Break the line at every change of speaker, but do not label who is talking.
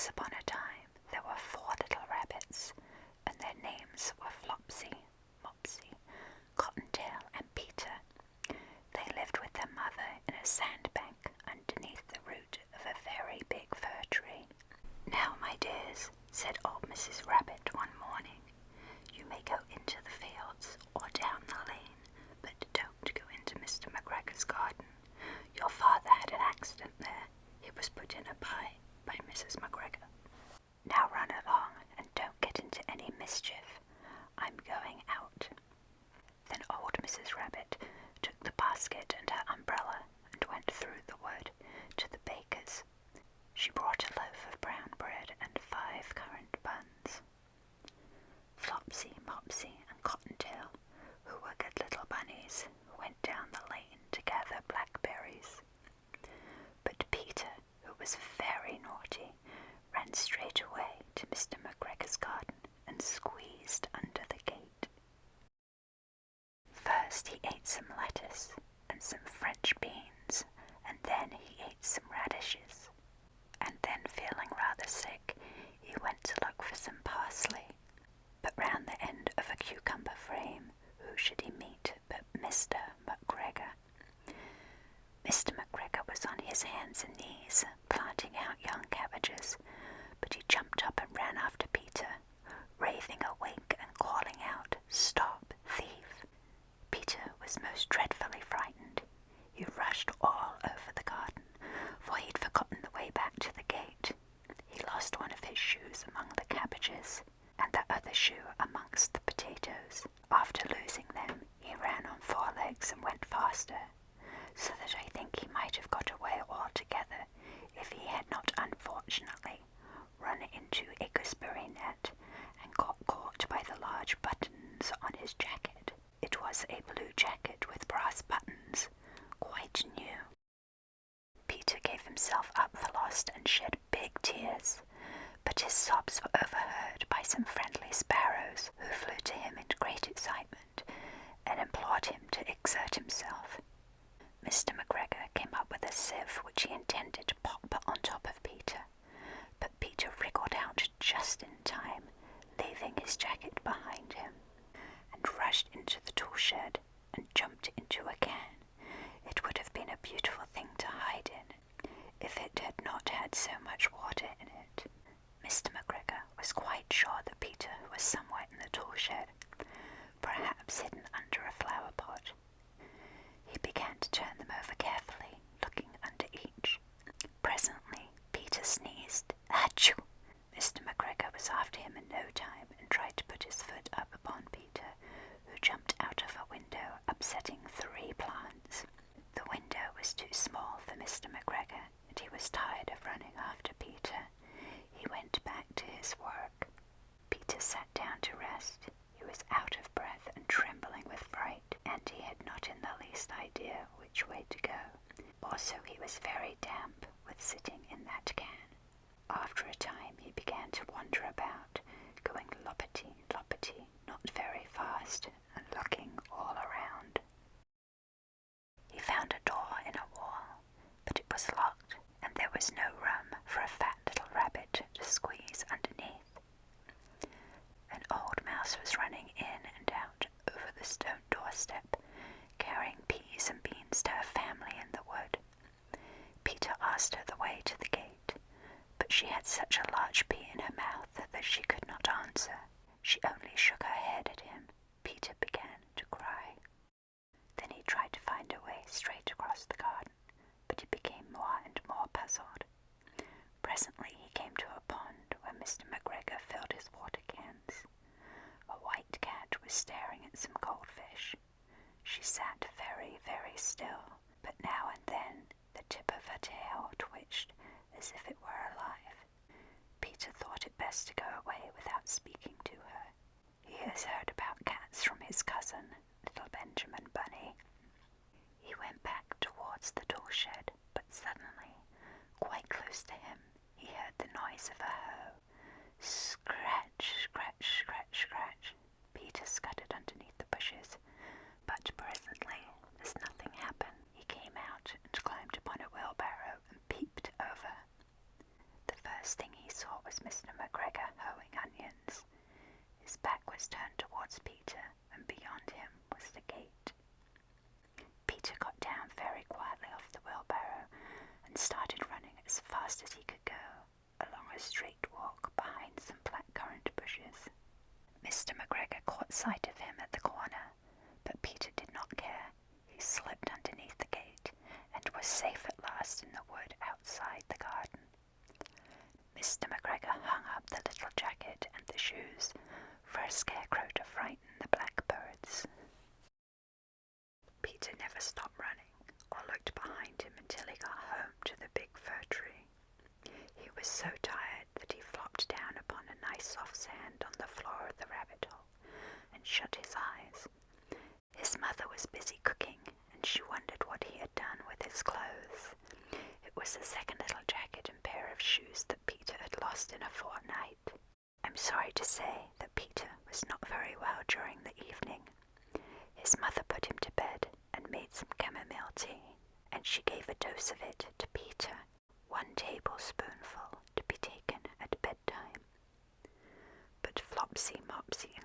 Once upon a time, there were 4 little rabbits, and their names were Flopsy, Mopsy, Cottontail, and Peter. They lived with their mother in a sandbank underneath the root of a very big fir tree. "Now, my dears," said old Mrs. Rabbit one morning, "you may go into the fields or down the lane, but don't go into Mr. McGregor's garden. Your father had an accident there. He was put in a pie by Mrs. McGregor. Now run along and don't get into any mischief. I'm going out." Then old Mrs. Rabbit took the basket and her umbrella and went through the wood to the baker's. She brought a loaf of brown bread and 5 currant buns. Flopsy, Mopsy, and Cottontail, who were good little bunnies, went down the lane to gather blackberries. But Peter, who was very naughty, ran straight away to Mr. McGregor's garden and squeezed under the gate. First he ate some lettuce and some French beans, and then he ate some radishes. And then, feeling rather sick, he went to look for some parsley. But round the end of a cucumber frame, who should he meet but Mr. McGregor? Mr. McGregor was on his hands and knees, planting out young cabbages, but he jumped up and ran after Peter, raving awake and calling out, "Stop, thief!" Peter was most dreadfully frightened. He rushed all over the garden, for he'd forgotten the way back to the gate. He lost one of his shoes among the cabbages, and the other shoe amongst the potatoes. After losing them, he ran on 4 legs and went faster, so that I think he might have got away altogether if he had not unfortunately run into a gooseberry net and got caught by the large buttons on his jacket. It was a blue jacket with brass buttons, quite new. Peter gave himself up for lost and shed big tears, but his sobs were overheard by some friendly sparrows who flew to him in great excitement and implored him to exert himself. Mr. McGregor came up with a sieve which he intended to pop on top of Peter, but Peter wriggled out just in time, leaving his jacket behind him, and rushed into the tool shed and jumped into a can. It would have been a beautiful thing to hide in, if it had not had so much water in it. Mr. McGregor was quite sure that Peter was somewhere in the tool shed, perhaps hidden under a flower pot. He began to turn them over carefully, looking under each. Presently, Peter sneezed. "Achoo!" Mr. McGregor was after him in no time and tried to put his foot up upon Peter, who jumped out of a window, upsetting 3 plants. The window was too small for Mr. McGregor, and he was tired of running after Peter. He went back to his work. Peter sat down to rest. He was out of breath and trembling with fright, and he had not in the least idea which way to go. Also, he was very damp with sitting in that can. After a time he began to wander about, going loppity, loppity, not very fast, and looking all around. He found a door in a wall, but it was locked, and there was no room for a fat little rabbit to squeeze underneath. An old mouse was running in and out over the stone doorstep, carrying peas and beans to her family in the wood. Peter asked her the way to the gate, but she had such a large pea in her mouth that she could not answer. She only shook her head at him. Peter began to cry. Then he tried to find a way straight across the garden, but he became more and more puzzled. Presently he came to a pond where Mr. McGregor filled his water cans. A white cat was staring at some goldfish. She sat very, very still, but now and then the tip of her tail twitched as if it were alive. Peter thought it best to go away without speaking to her. He has heard about cats from his cousin, little Benjamin Bunny. He went back towards the tool shed, but suddenly, quite close to him, he heard the noise of a hoe. Scratch, scratch, scratch, scratch. Peter scuttered underneath the bushes, but presently, as nothing happened, he came out and climbed upon a wheelbarrow and peeped over. The first thing he saw was turned towards Peter, and beyond him was the gate. Peter got down very quietly off the wheelbarrow and started running as fast as he could go, along a straight walk behind some blackcurrant bushes. Mr. McGregor caught sight of him at the corner, but Peter did not care. He slipped underneath the gate and was safe at last in the wood outside the garden. Mr. McGregor hung up the little jacket and the shoes for a scarecrow to frighten the blackbirds. Peter never stopped running or looked behind him until he got home to the big fir tree. He was so tired that he flopped down upon a nice soft sand on the floor of the rabbit hole and shut his eyes. His mother was busy cooking, and she wondered what he had done with his clothes. It was the second little jacket and pair of shoes that Peter had lost in a fortnight. I'm sorry to say that Peter was not very well during the evening. His mother put him to bed and made some chamomile tea, and she gave a dose of it to Peter, 1 tablespoonful to be taken at bedtime. But Flopsy, Mopsy, and